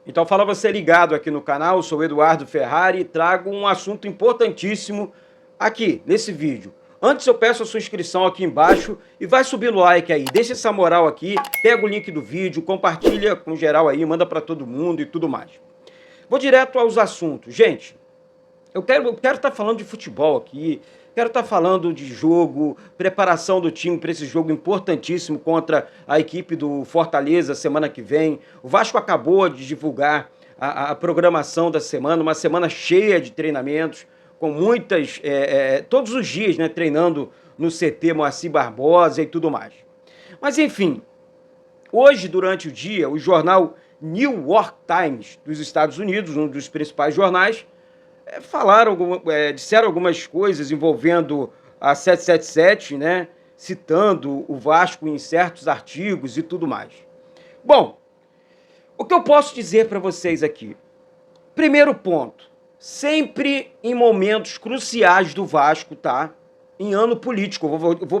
Então fala você ligado aqui no canal, eu sou o Eduardo Ferrari e trago um assunto importantíssimo aqui nesse vídeo. Antes eu peço a sua inscrição aqui embaixo e vai subir o like aí, deixa essa moral aqui, pega o link do vídeo, compartilha com geral aí, manda para todo mundo e tudo mais. Vou direto aos assuntos. Gente, eu quero estar falando de futebol aqui, quero estar falando de jogo, preparação do time para esse jogo importantíssimo contra a equipe do Fortaleza semana que vem. O Vasco acabou de divulgar a programação da semana, uma semana cheia de treinamentos, com muitas, todos os dias, né, treinando no CT Moacir Barbosa e tudo mais. Mas enfim, hoje durante o dia, o jornal New York Times dos Estados Unidos, um dos principais jornais, disseram algumas coisas envolvendo a 777, né? Citando o Vasco em certos artigos e tudo mais. Bom, o que eu posso dizer para vocês aqui? Primeiro ponto, sempre em momentos cruciais do Vasco, tá? Em ano político.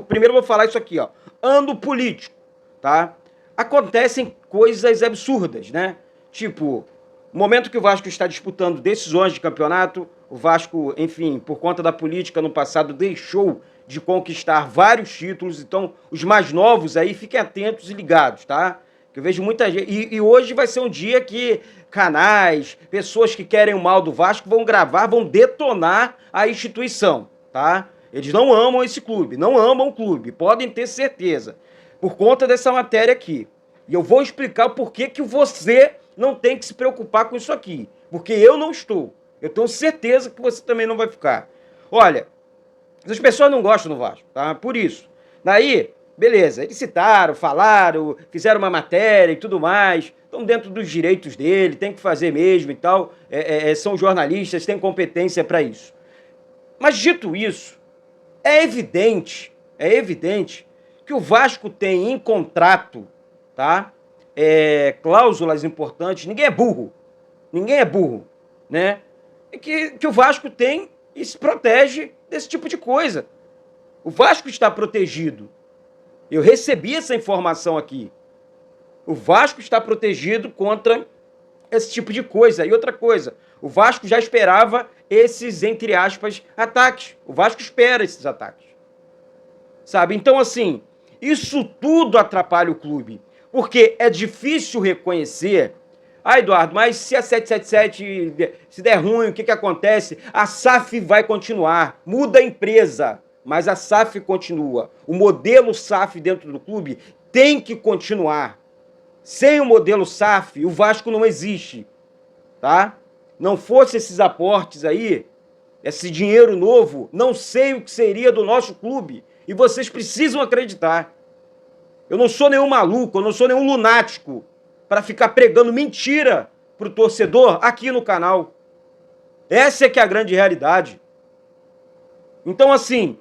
Primeiro eu vou falar isso aqui, ó. Ano político, tá? Acontecem coisas absurdas, né? Tipo, no momento que o Vasco está disputando decisões de campeonato, o Vasco, enfim, por conta da política no passado, deixou de conquistar vários títulos. Então, os mais novos aí, fiquem atentos e ligados, tá? Que eu vejo muita gente. E hoje vai ser um dia que canais, pessoas que querem o mal do Vasco vão gravar, vão detonar a instituição, tá? Eles não amam esse clube, não amam o clube, podem ter certeza, por conta dessa matéria aqui. E eu vou explicar o porquê que você não tem que se preocupar com isso aqui, porque eu não estou. Eu tenho certeza que você também não vai ficar. Olha, as pessoas não gostam do Vasco, tá? Por isso. Daí, beleza, eles citaram, falaram, fizeram uma matéria e tudo mais, estão dentro dos direitos dele, tem que fazer mesmo e tal, são jornalistas, têm competência para isso. Mas dito isso, é evidente que o Vasco tem em contrato, tá? Cláusulas importantes, ninguém é burro, né? Que o Vasco tem e se protege desse tipo de coisa. O Vasco está protegido. Eu recebi essa informação aqui. O Vasco está protegido contra esse tipo de coisa. E outra coisa, o Vasco já esperava esses, entre aspas, ataques. O Vasco espera esses ataques. Sabe? Então, assim, isso tudo atrapalha o clube. Porque é difícil reconhecer. Ah, Eduardo, mas se a 777 se der ruim, o que acontece? A SAF vai continuar. Muda a empresa, mas a SAF continua. O modelo SAF dentro do clube tem que continuar. Sem o modelo SAF, o Vasco não existe. Tá? Não fosse esses aportes aí, esse dinheiro novo, não sei o que seria do nosso clube. E vocês precisam acreditar. Eu não sou nenhum maluco, eu não sou nenhum lunático para ficar pregando mentira pro torcedor aqui no canal. Essa é que é a grande realidade. Então, assim,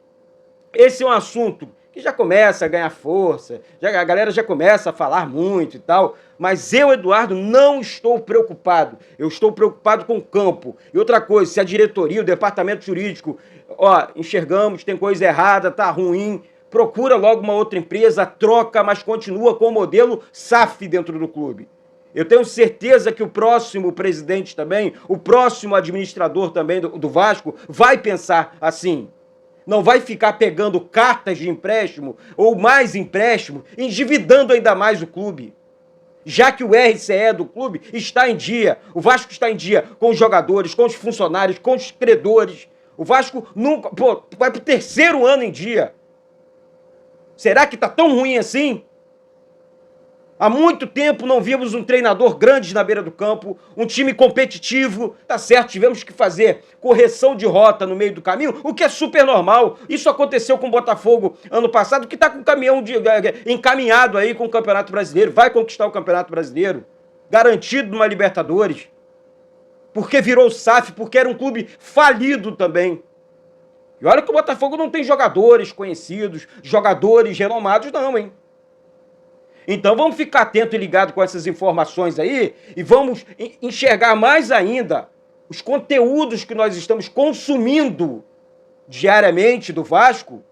esse é um assunto que já começa a ganhar força, a galera já começa a falar muito e tal, mas eu, Eduardo, não estou preocupado. Eu estou preocupado com o campo. E outra coisa, se a diretoria, o departamento jurídico, enxergamos, tem coisa errada, tá ruim, procura logo uma outra empresa, troca, mas continua com o modelo SAF dentro do clube. Eu tenho certeza que o próximo presidente também, o próximo administrador também do Vasco, vai pensar assim. Não vai ficar pegando cartas de empréstimo ou mais empréstimo, endividando ainda mais o clube. Já que o RCE do clube está em dia, o Vasco está em dia com os jogadores, com os funcionários, com os credores. O Vasco nunca, vai para o 3º ano em dia. Será que está tão ruim assim? Há muito tempo não vimos um treinador grande na beira do campo, um time competitivo, tá certo, tivemos que fazer correção de rota no meio do caminho, o que é super normal. Isso aconteceu com o Botafogo ano passado, que está com o caminhão encaminhado aí com o Campeonato Brasileiro, vai conquistar o Campeonato Brasileiro, garantido numa Libertadores, porque virou SAF, porque era um clube falido também. E olha que o Botafogo não tem jogadores conhecidos, jogadores renomados não, hein? Então vamos ficar atento e ligado com essas informações aí e vamos enxergar mais ainda os conteúdos que nós estamos consumindo diariamente do Vasco,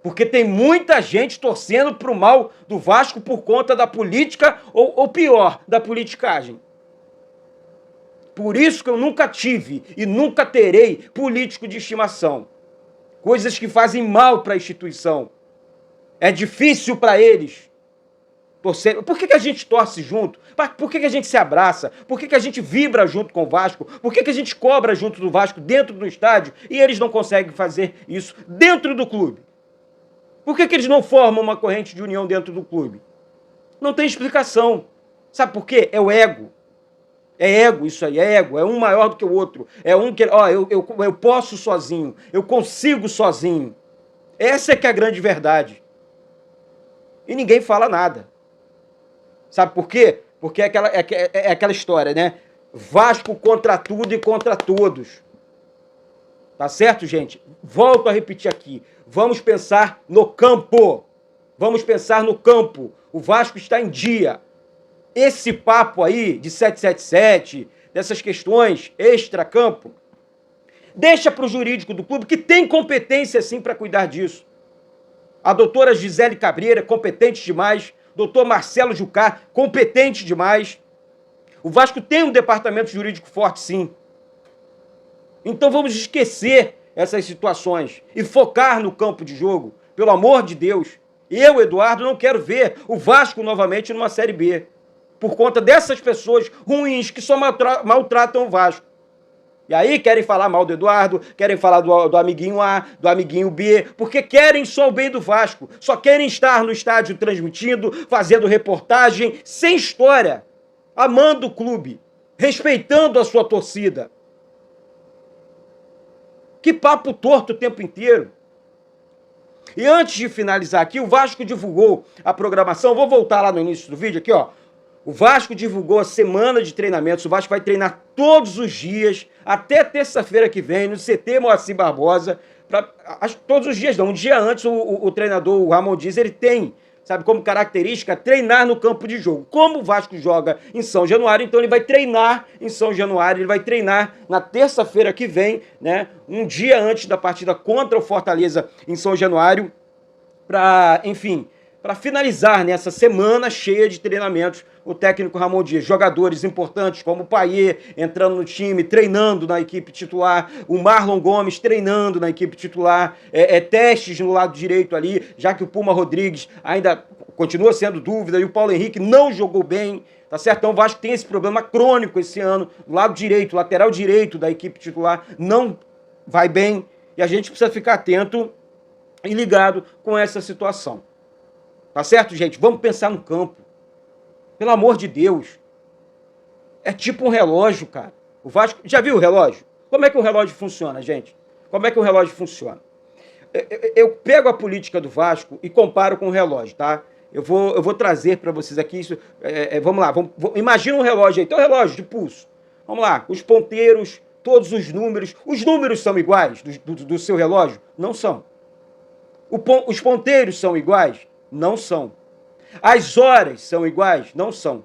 porque tem muita gente torcendo para o mal do Vasco por conta da política ou pior, da politicagem. Por isso que eu nunca tive e nunca terei político de estimação. Coisas que fazem mal para a instituição. É difícil para eles torcer. Por que a gente torce junto? Por que a gente se abraça? Por que a gente vibra junto com o Vasco? Por que a gente cobra junto do Vasco dentro do estádio e eles não conseguem fazer isso dentro do clube? Por que eles não formam uma corrente de união dentro do clube? Não tem explicação. Sabe por quê? É o ego. É ego isso aí, é ego. É um maior do que o outro. É um que, eu posso sozinho, eu consigo sozinho. Essa é que é a grande verdade. E ninguém fala nada. Sabe por quê? Porque é aquela história, né? Vasco contra tudo e contra todos. Tá certo, gente? Volto a repetir aqui. Vamos pensar no campo. Vamos pensar no campo. O Vasco está em dia. Esse papo aí de 777, dessas questões extra-campo, deixa para o jurídico do clube, que tem competência sim para cuidar disso. A doutora Gisele Cabreira, competente demais. Doutor Marcelo Jucá, competente demais. O Vasco tem um departamento jurídico forte, sim. Então vamos esquecer essas situações e focar no campo de jogo. Pelo amor de Deus. Eu, Eduardo, não quero ver o Vasco novamente numa Série B. Por conta dessas pessoas ruins que só maltratam o Vasco. E aí querem falar mal do Eduardo, querem falar do amiguinho A, do amiguinho B, porque querem só o bem do Vasco. Só querem estar no estádio transmitindo, fazendo reportagem, sem história. Amando o clube, respeitando a sua torcida. Que papo torto o tempo inteiro. E antes de finalizar aqui, o Vasco divulgou a programação. Vou voltar lá no início do vídeo aqui, ó. O Vasco divulgou a semana de treinamentos. O Vasco vai treinar todos os dias, até terça-feira que vem, no CT Moacir Barbosa. Todos os dias, não. Um dia antes, o treinador, o Ramon Dias, ele tem, sabe, como característica, treinar no campo de jogo. Como o Vasco joga em São Januário, então ele vai treinar em São Januário, ele vai treinar na terça-feira que vem, né, um dia antes da partida contra o Fortaleza em São Januário, para, enfim, para finalizar nessa semana cheia de treinamentos, o técnico Ramon Dias. Jogadores importantes como o Payet entrando no time, treinando na equipe titular, o Marlon Gomes treinando na equipe titular, testes no lado direito ali, já que o Puma Rodrigues ainda continua sendo dúvida e o Paulo Henrique não jogou bem, tá certo? Então o Vasco tem esse problema crônico esse ano, do lado direito, lateral direito da equipe titular não vai bem e a gente precisa ficar atento e ligado com essa situação. Tá certo, gente? Vamos pensar no campo. Pelo amor de Deus. É tipo um relógio, cara. O Vasco... Já viu o relógio? Como é que o relógio funciona, gente? Como é que o relógio funciona? Eu pego a política do Vasco e comparo com o relógio, tá? Eu vou trazer para vocês aqui isso. Vamos lá. Imagina um relógio aí. Tem um relógio de pulso. Vamos lá. Os ponteiros, todos os números. Os números são iguais do seu relógio? Não são. Os ponteiros são iguais? Não são. As horas são iguais? Não são.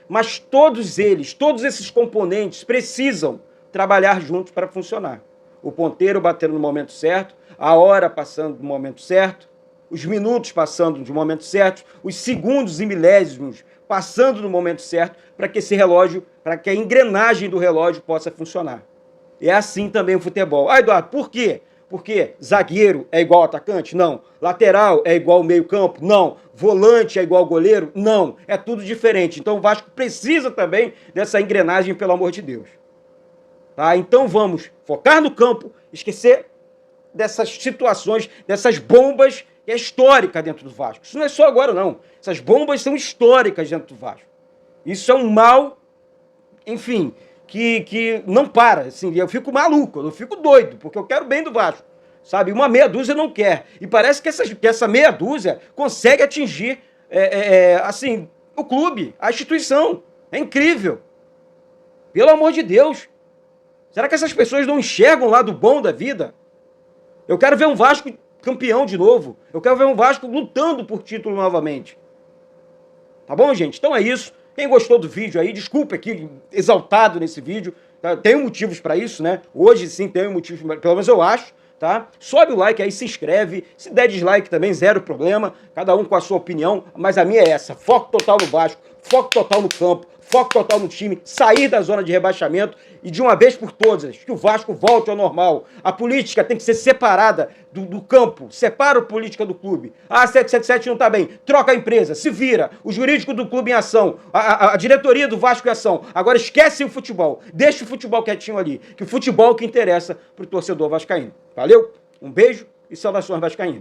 Mas todos esses componentes precisam trabalhar juntos para funcionar. O ponteiro batendo no momento certo, a hora passando no momento certo, os minutos passando no momento certo, os segundos e milésimos passando no momento certo, para que esse relógio, para que a engrenagem do relógio possa funcionar. É assim também o futebol. Ah, Eduardo, por quê? Porque zagueiro é igual atacante? Não. Lateral é igual meio-campo? Não. Volante é igual goleiro? Não. É tudo diferente. Então o Vasco precisa também dessa engrenagem, pelo amor de Deus. Tá? Então vamos focar no campo, esquecer dessas situações, dessas bombas que é histórica dentro do Vasco. Isso não é só agora, não. Essas bombas são históricas dentro do Vasco. Isso é um mal, enfim, que não para, assim, eu fico maluco, eu fico doido, porque eu quero bem do Vasco, sabe? Uma meia dúzia não quer. E parece que essa meia dúzia consegue atingir, assim, o clube, a instituição. É incrível. Pelo amor de Deus. Será que essas pessoas não enxergam o lado bom da vida? Eu quero ver um Vasco campeão de novo. Eu quero ver um Vasco lutando por título novamente. Tá bom, gente? Então é isso. Quem gostou do vídeo aí, desculpa aqui, exaltado nesse vídeo, tá? Tenho motivos para isso, né? Hoje sim tenho motivos, pelo menos eu acho, tá? Sobe o like aí, se inscreve, se der dislike também, zero problema, cada um com a sua opinião, mas a minha é essa, foco total no Vasco, foco total no campo, foco total no time, sair da zona de rebaixamento e de uma vez por todas, que o Vasco volte ao normal. A política tem que ser separada do campo, separa a política do clube. Ah, 777 não tá bem, troca a empresa, se vira, o jurídico do clube em ação, a diretoria do Vasco em ação. Agora esquece o futebol, deixa o futebol quietinho ali, que o futebol é o que interessa pro torcedor vascaíno. Valeu? Um beijo e saudações vascaínas.